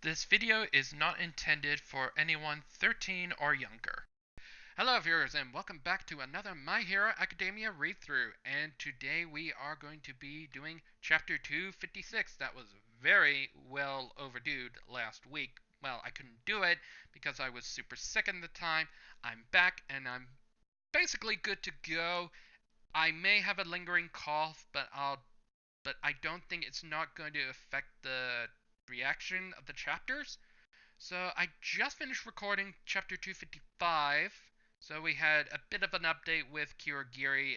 This video is not intended for anyone 13 or younger. Hello viewers and welcome back to another My Hero Academia read-through, and today we are going to be doing chapter 256 that was very well overdue last week. Well, I couldn't do it because I was super sick at the time. I'm back and I'm basically good to go. I may have a lingering cough, but I don't think it's not going to affect the reaction of the chapters. So I just finished recording chapter 255. So we had a bit of an update with Kirigiri,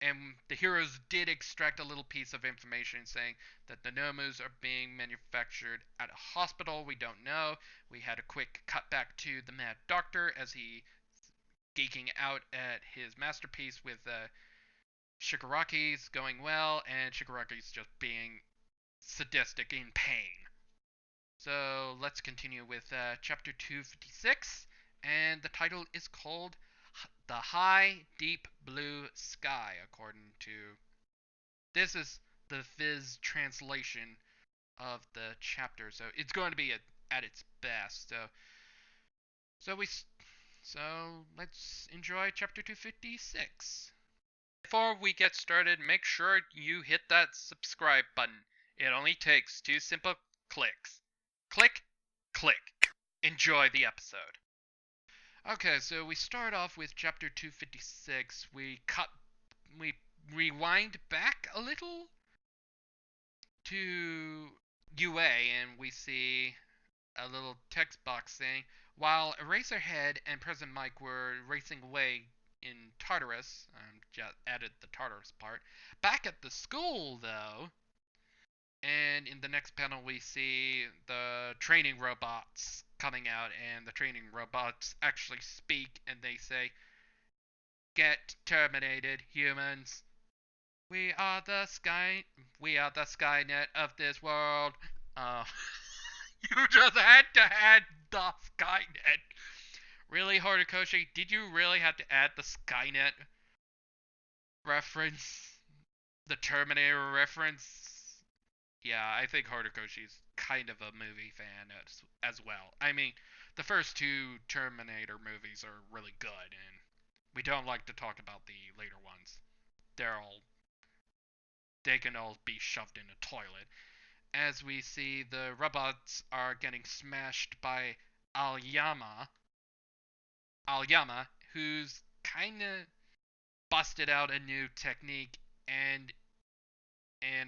and the heroes did extract a little piece of information saying that the Nomus are being manufactured at a hospital. We don't know. We had a quick cut back to the Mad Doctor as he geeking out at his masterpiece with Shigaraki's going well, and Shigaraki's just being sadistic in pain. So let's continue with chapter 256, and the title is called The High Deep Blue Sky, according to. This is the Viz translation of the chapter, so it's going to be at its best. So we. So let's enjoy chapter 256. Before we get started, make sure you hit that subscribe button. It only takes 2 simple clicks. Click, click. Enjoy the episode. Okay, so we start off with chapter 256. We rewind back a little to UA, and we see a little text box saying, while Eraserhead and President Mike were racing away in Tartarus, just added the Tartarus part, back at the school though, and in the next panel we see the training robots coming out, and the training robots actually speak, and they say, "Get terminated, humans. We are the Skynet of this world." Uh, you just had to add the Skynet. Really, Horikoshi? Did you really have to add the Skynet reference? The Terminator reference? Yeah, I think Horikoshi's kind of a movie fan as well. I mean, the first 2 Terminator movies are really good, and we don't like to talk about the later ones. They can all be shoved in a toilet. As we see, the robots are getting smashed by Aoyama. Aoyama, who's kinda busted out a new technique, and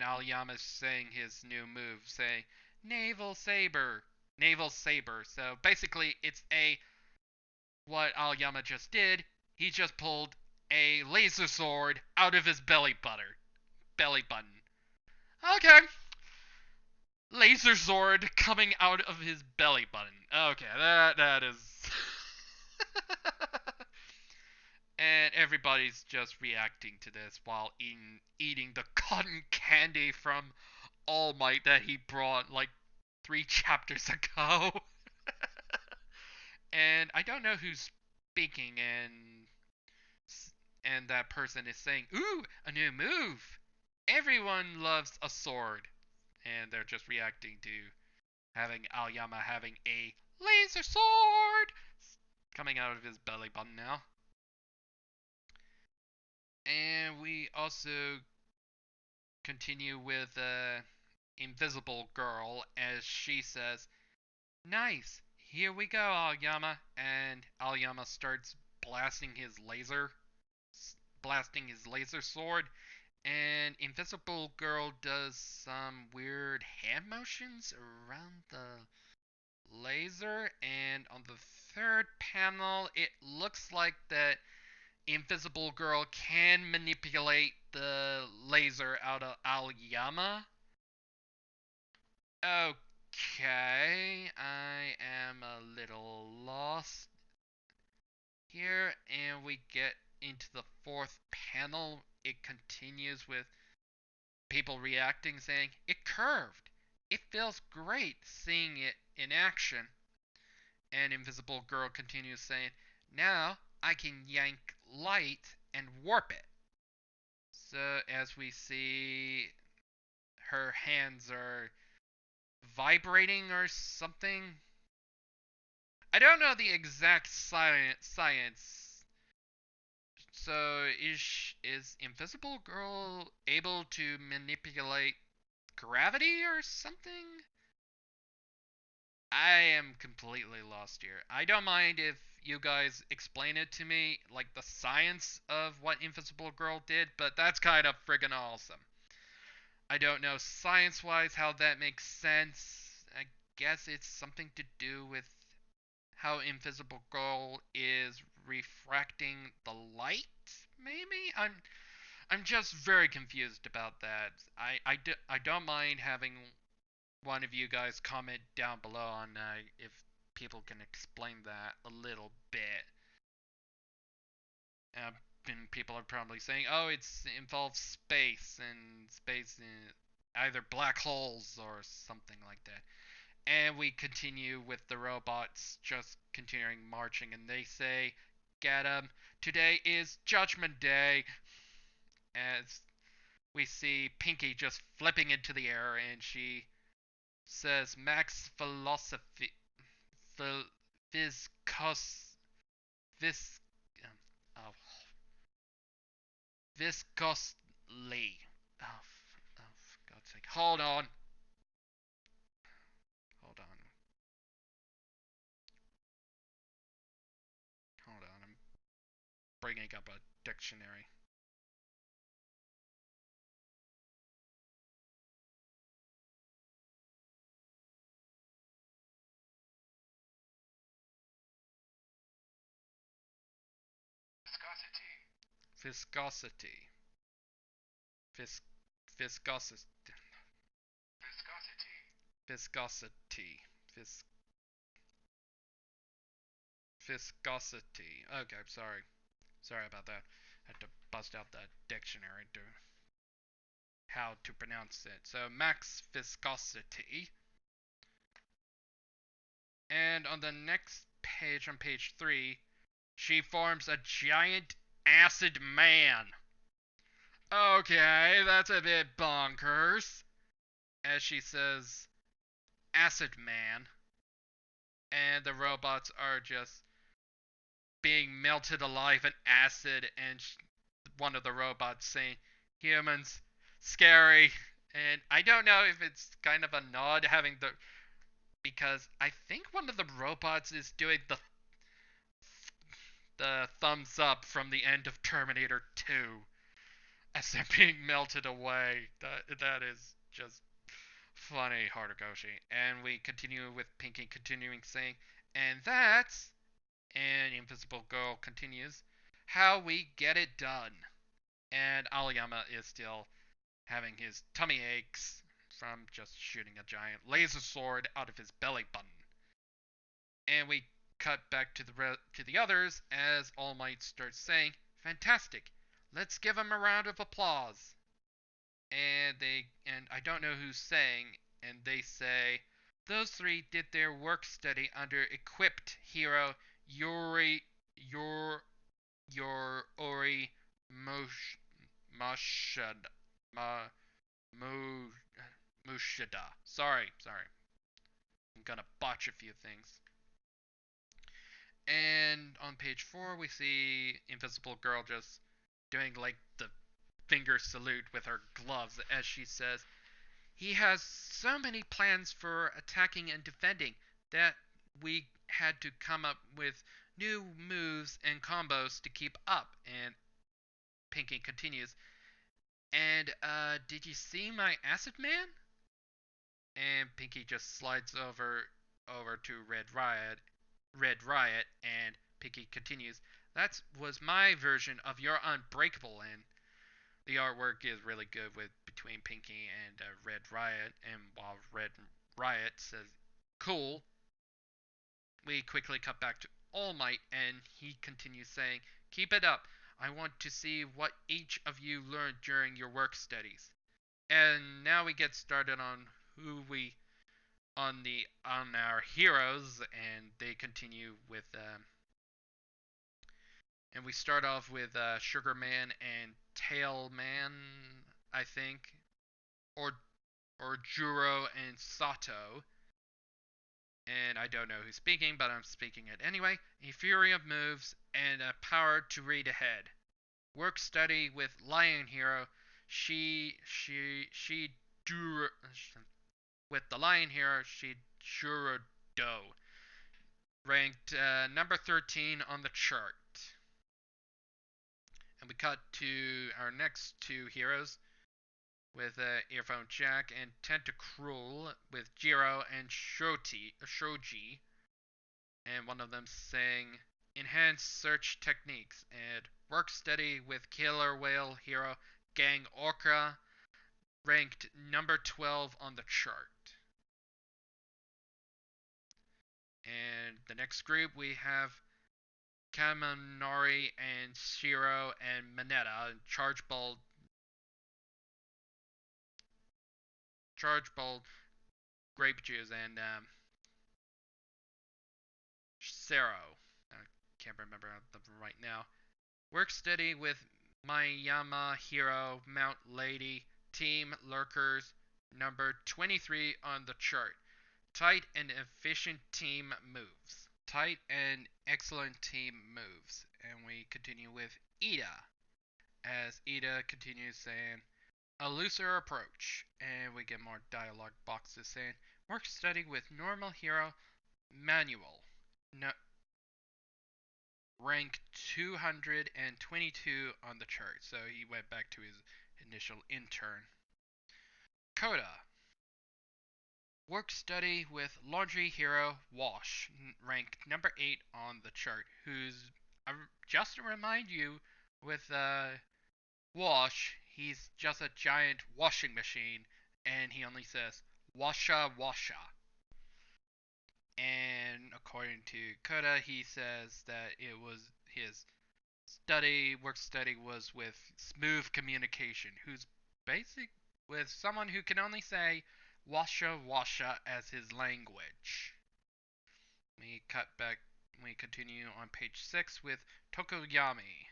Aoyama's saying his new move, saying naval saber. Naval saber. So basically it's what Aoyama just did, he just pulled a laser sword out of his belly button. Okay. Laser sword coming out of his belly button. Okay, that is and everybody's just reacting to this while eating the cotton candy from All Might that he brought like 3 chapters ago. And I don't know who's speaking, and that person is saying, "Ooh, a new move. Everyone loves a sword." And they're just reacting to having Aoyama having a laser sword coming out of his belly button now. And we also continue with Invisible Girl as she says, "Nice, here we go, Aoyama." And Aoyama starts blasting his laser sword. And Invisible Girl does some weird hand motions around the laser. And on the 3rd panel, it looks like that Invisible Girl can manipulate the laser out of Aoyama. Okay, I am a little lost here, and we get into the 4th panel. It continues with people reacting, saying, "It curved. It feels great seeing it in action." And Invisible Girl continues saying, "Now I can yank light and warp it." So as we see, her hands are vibrating or something. I don't know the exact science. So is Invisible Girl able to manipulate gravity or something? I am completely lost here. I don't mind if you guys explain it to me, like the science of what Invisible Girl did, but that's kind of friggin' awesome. I don't know science wise how that makes sense. I guess it's something to do with how Invisible Girl is refracting the light, maybe? I'm just very confused about that. I don't mind having one of you guys comment down below on if people can explain that a little bit. Uh, and people are probably saying, "Oh, it involves space and space in either black holes or something like that." And we continue with the robots just continuing marching, and they say, "Get 'em! Today is Judgment Day." As we see Pinky just flipping into the air, and she says, "Max philosophy, phil, viscos, vis, oh, viscosly." Oh, for God's sake! Hold on, hold on. I'm bringing up a dictionary. Viscosity. Viscosity. Vis, viscosity. Viscosity. Viscosity. Vis, viscosity. Okay, sorry. Sorry about that. I had to bust out the dictionary to how to pronounce it. So max viscosity. And on the next page, on page 3, she forms a giant acid man. Okay, that's a bit bonkers. As she says, acid man. And the robots are just being melted alive in acid, and one of the robots saying, "Humans, scary." And I don't know if it's kind of a nod having the, because I think one of the robots is doing the thumbs up from the end of Terminator 2 as they're being melted away. That is just funny, Harukoshi. And we continue with Pinky continuing saying, "And that's," and Invisible Girl continues, "how we get it done." And Aoyama is still having his tummy aches from just shooting a giant laser sword out of his belly button. And we cut back to the others as All Might starts saying, "Fantastic! Let's give him a round of applause." And I don't know who's saying, and they say, "Those three did their work study under equipped hero Yuri Your Your Ori Mosh Mashada Ma Mu Mushida." Sorry. I'm gonna botch a few things. And on page 4, we see Invisible Girl just doing like the finger salute with her gloves as she says, "He has so many plans for attacking and defending that we had to come up with new moves and combos to keep up." And Pinky continues, "And did you see my Acid Man?" And Pinky just slides over to Red Riot, and Pinky continues, "That was my version of your Unbreakable." And the artwork is really good with between Pinky and Red Riot. And while Red Riot says, "Cool," we quickly cut back to All Might, and he continues saying, "Keep it up. I want to see what each of you learned during your work studies." And now we get started on who we on our heroes, and they continue with and we start off with Sugar Man and Tail Man, I think, or or Juro and Sato. And I don't know who's speaking, but I'm speaking it anyway. A fury of moves and a power to read ahead. Work study with Lion Hero. She do with the Lion Hero. She Juro Do. Ranked number 13 on the chart. And we cut to our next two heroes with Earphone Jack and Tentacruel with Jiro and Shoji. And one of them saying enhanced search techniques and work steady with Killer Whale Hero Gang Orca, ranked number 12 on the chart. And the next group we have Kaminari and Shiro and Mineta, Charge Ball Grape Juice, and Sero. I can't remember them right now. Work steady with Mayama Hero, Mount Lady, Team Lurkers, number 23 on the chart. Tight and efficient team moves. Tight and excellent team moves. And we continue with Ida, as Ida continues saying, a looser approach. And we get more dialogue boxes saying, work study with normal hero, Manual. No, ranked 222 on the chart, so he went back to his initial intern. Coda. Work study with laundry hero Wash, ranked number 8 on the chart, who's, just to remind you, with Wash, he's just a giant washing machine, and he only says, washa washa. And according to Coda, he says that it was his work study was with smooth communication, who's basic with someone who can only say washa washa as his language. We continue on page 6 with Tokoyami.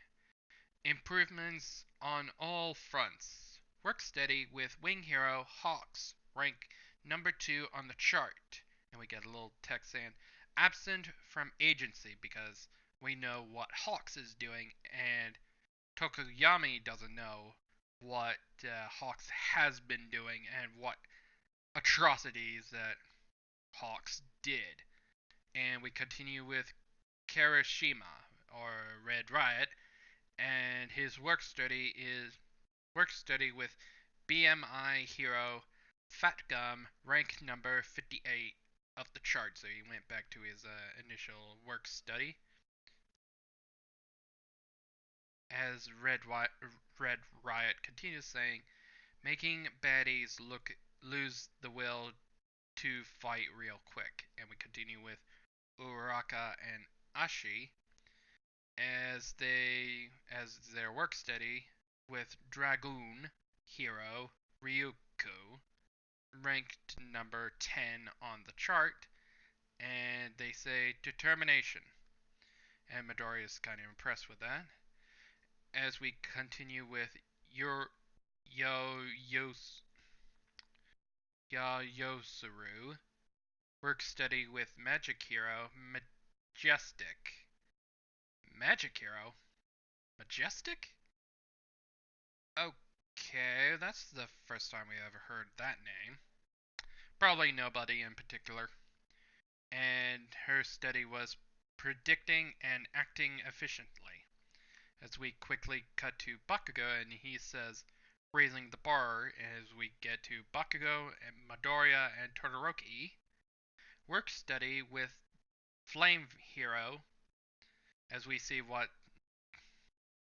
Improvements on all fronts. Work steady with Wing Hero Hawks, rank number 2 on the chart. And we get a little text saying, absent from agency, because we know what Hawks is doing, and Tokoyami doesn't know what Hawks has been doing and what atrocities that Hawks did. And we continue with Kirishima, or Red Riot, and his work study with BMI hero Fat Gum, rank number 58 of the chart. So he went back to his initial work study. As Red Riot continues saying, making baddies lose the will to fight real quick. And we continue with Uraka and Ashi as their work study with Dragoon hero Ryuko, ranked number 10 on the chart, and they say determination. And Midori is kind of impressed with that. As we continue with Yosuru, work study with Magic Hero Majestic. Magic Hero? Majestic? Okay, that's the first time we ever heard that name. Probably nobody in particular. And her study was predicting and acting efficiently. As we quickly cut to Bakugo, and he says, raising the bar, as we get to Bakugo and Midoriya and Todoroki. Work study with Flame Hero, as we see what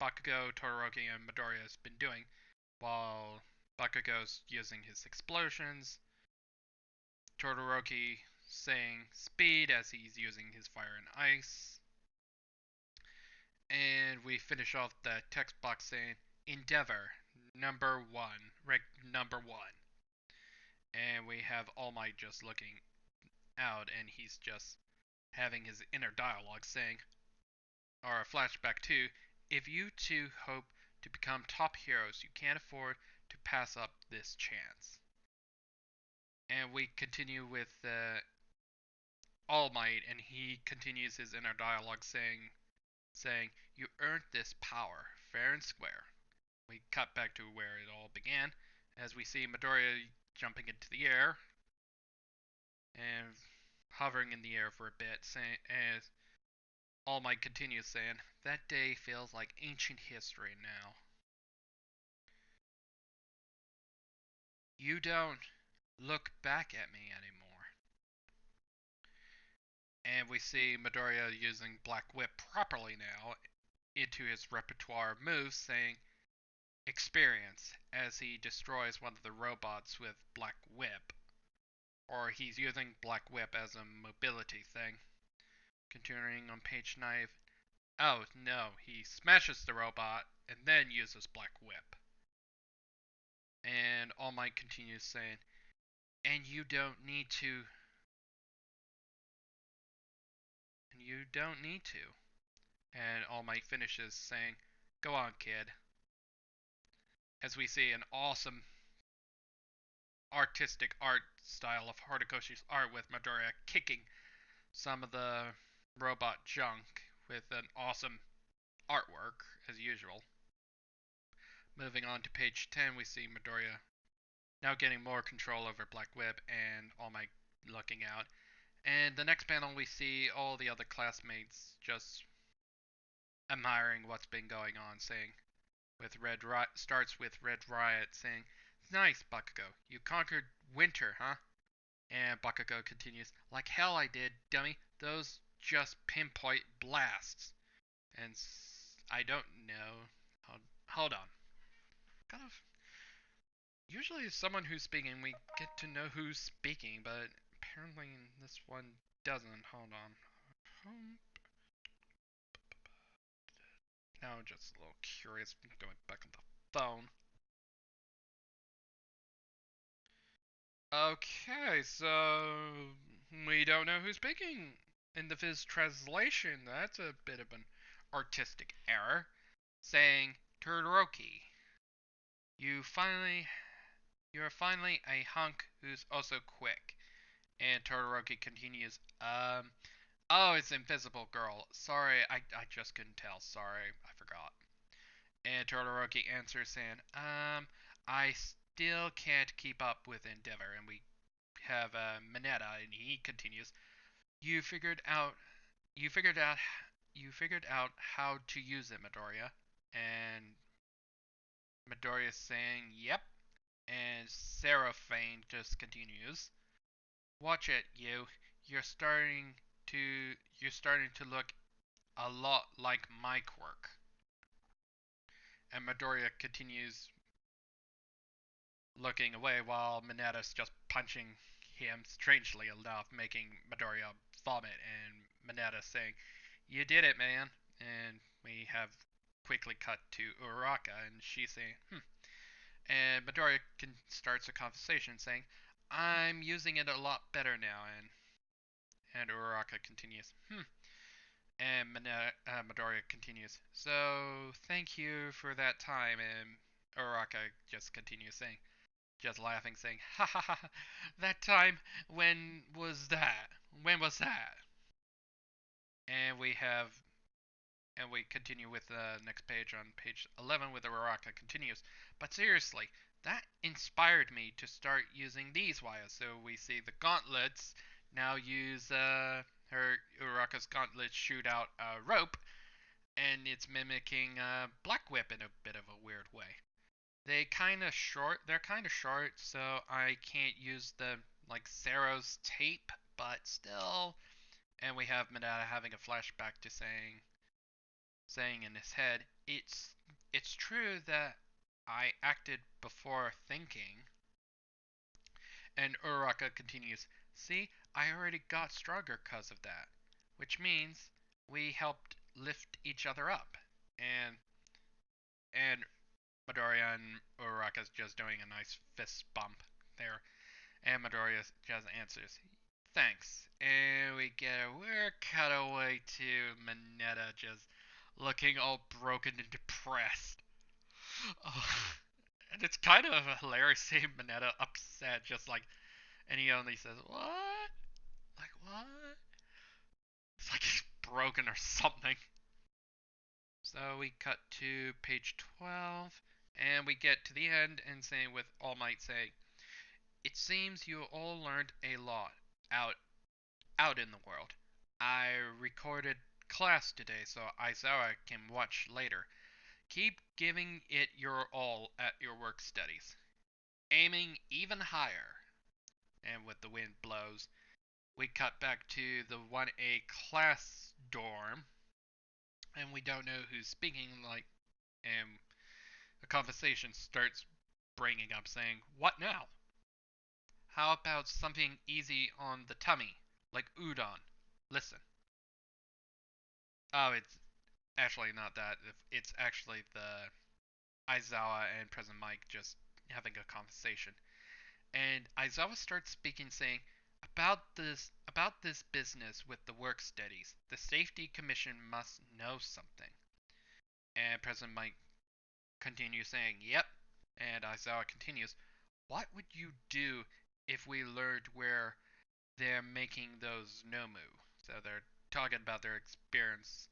Bakugo, Todoroki, and Midoriya has been doing, while Bakugo's using his explosions, Todoroki saying speed as he's using his fire and ice. And we finish off the text box saying Endeavor, number 1, ranked number 1. And we have All Might just looking out, and he's just having his inner dialogue saying, or a flashback to, if you two hope to become top heroes, you can't afford to pass up this chance. And we continue with All Might, and he continues his inner dialogue saying, "You earned this power, fair and square." We cut back to where it all began, as we see Midoriya jumping into the air and hovering in the air for a bit, saying, as All Might continues saying, "That day feels like ancient history now. You don't look back at me anymore." And we see Midoriya using Black Whip properly now into his repertoire of moves, saying experience as he destroys one of the robots with Black Whip. Or he's using Black Whip as a mobility thing. Continuing on page 9. Oh no, he smashes the robot and then uses Black Whip. And All Might continues saying, and you don't need to. And you don't need to. And All Might finishes saying, go on, kid. As we see an awesome artistic art style of Horikoshi's art with Midoriya kicking some of the robot junk with an awesome artwork as usual. Moving on to page 10, we see Midoriya now getting more control over Black Whip and All Might looking out. And the next panel, we see all the other classmates just admiring what's been going on, saying, starts with Red Riot saying, "Nice, Bakugo. You conquered winter, huh?" And Bakugo continues, "Like hell I did, dummy. Those just pinpoint blasts." And I don't know. Hold on. Kind of. Usually, someone who's speaking, we get to know who's speaking, but apparently this one doesn't. Hold on. Now I'm just a little curious. Going back on the phone. Okay, so we don't know who's speaking in the Viz translation. That's a bit of an artistic error. Saying, Todoroki, you finally, you're finally a hunk who's also quick. And Todoroki continues, oh, it's Invisible Girl. Sorry, I just couldn't tell. Sorry, I forgot. And Todoroki answers saying, I still can't keep up with Endeavor. And we have Mineta, and he continues, You figured out, you figured out, you figured out how to use it, Midoriya. And Midoriya's saying, Yep. And Seraphine just continues, Watch it, you. You're starting to, you're starting to look a lot like my quirk. And Midoriya continues looking away while Mineta's just punching him, strangely enough, making Midoriya vomit. And Mineta saying, You did it, man. And we have quickly cut to Uraraka, and she's saying, And Midoriya starts a conversation saying, I'm using it a lot better now. And Uraraka continues, And Midoriya continues, So thank you for that time. And Uraraka just continues saying, just laughing, saying, Ha ha ha, that time, when was that? When was that? And we have, and we continue with the next page on page 11 with Uraraka continues. But seriously, that inspired me to start using these wires. So we see the gauntlets now use her Uraraka's gauntlets shoot out a rope, and it's mimicking Black Whip in a bit of a weird way. They're kind of short, so I can't use the like Saro's tape, but still. And we have Mineta having a flashback to saying in his head, it's true that I acted before thinking. And Uraraka continues, see, I already got stronger because of that, which means we helped lift each other up. And Midoriya and Uraraka's just doing a nice fist bump there. And Midoriya just answers, thanks. And we get a weird cutaway to Mineta just looking all broken and depressed. Oh, and it's kind of hilarious seeing Mineta upset, just like, And he only says, "What? Like what?" It's like he's broken or something. So we cut to page 12, and we get to the end and saying with All Might saying, "It seems you all learned a lot out out in the world. I recorded class today so Aizawa can watch later. Keep giving it your all at your work studies, aiming even higher." And with the wind blows, we cut back to the 1A class dorm, and we don't know who's speaking, and a conversation starts bringing up saying, "What now? How about something easy on the tummy, like udon? Listen." Oh, it's actually not that. It's actually the Aizawa and President Mike just having a conversation. And Aizawa starts speaking saying, about this business with the work studies, the safety commission must know something." And President Mike continues saying, "Yep." And Aizawa continues, "What would you do if we learned where they're making those Nomu?" So they're talking about their experience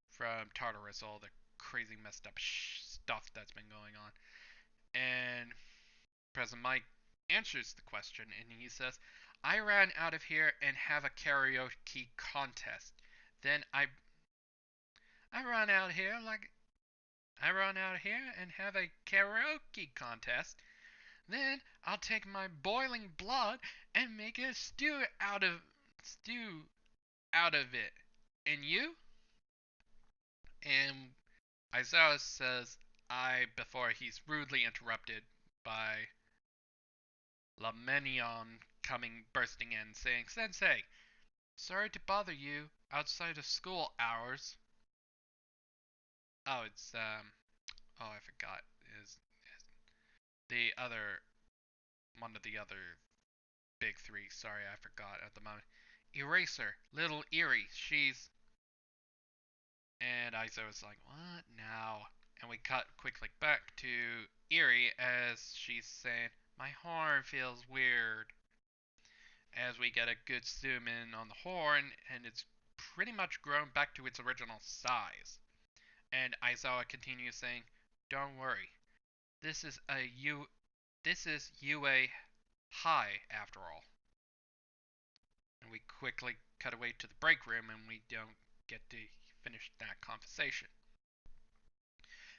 from Tartarus, all the crazy messed up stuff that's been going on. And President Mike answers the question and he says, "I ran out of here and have a karaoke contest. Then I run out here like I run out here and have a karaoke contest. Then I'll take my boiling blood and make a stew out of it. And you?" And Aizawa says I before he's rudely interrupted by Lamenion coming bursting in saying, "Sensei, sorry to bother you outside of school hours." Oh, it's I forgot. Is the other one of the other big three. Sorry, I forgot at the moment. Eraser, little Eri, she's. And Iso was like, "What now?" And we cut quickly back to Eri as she's saying, "My horn feels weird." As we get a good zoom in on the horn, and it's pretty much grown back to its original size. And Aizawa continues saying, "Don't worry, this is UA high after all." And we quickly cut away to the break room, and we don't get to finish that conversation.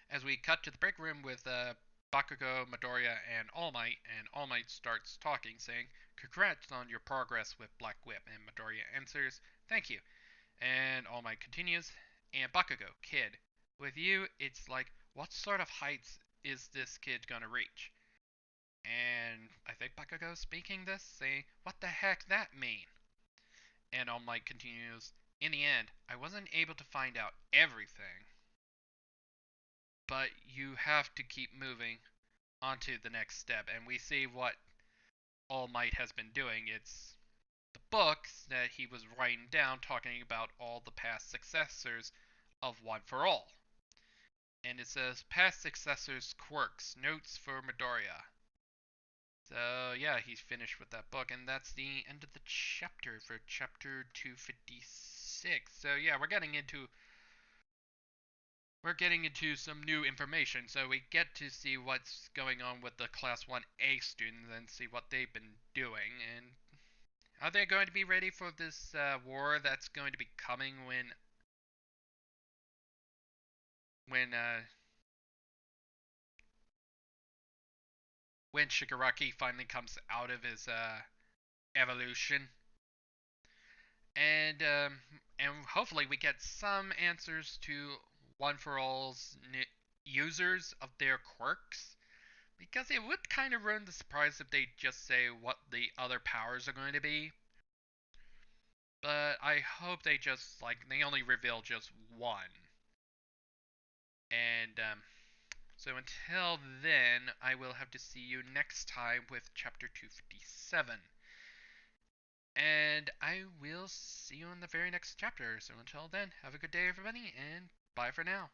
As we cut to the break room with Bakugo, Midoriya, and All Might starts talking, saying, "Congrats on your progress with Black Whip." And Midoriya answers, "Thank you." And All Might continues, "And Bakugo, kid, with you, it's like, what sort of heights is this kid gonna reach?" And I think Bakugo speaking this, saying, "What the heck that mean?" And All Might continues, "In the end, I wasn't able to find out everything, but you have to keep moving on to the next step." And we see what All Might has been doing. It's the books that he was writing down talking about all the past successors of One for All. And it says, "Past successors quirks, notes for Midoriya." So yeah, he's finished with that book, and that's the end of the chapter for chapter 256. So yeah, we're getting into some new information. So we get to see what's going on with the class 1A students and see what they've been doing, and are they going to be ready for this war that's going to be coming when when Shigaraki finally comes out of his evolution, and hopefully we get some answers to One for All's users of their quirks, because it would kind of ruin the surprise if they just say what the other powers are going to be. But I hope they only reveal just one. And so until then, I will have to see you next time with chapter 257. And I will see you in the very next chapter. So until then, have a good day, everybody, and bye for now.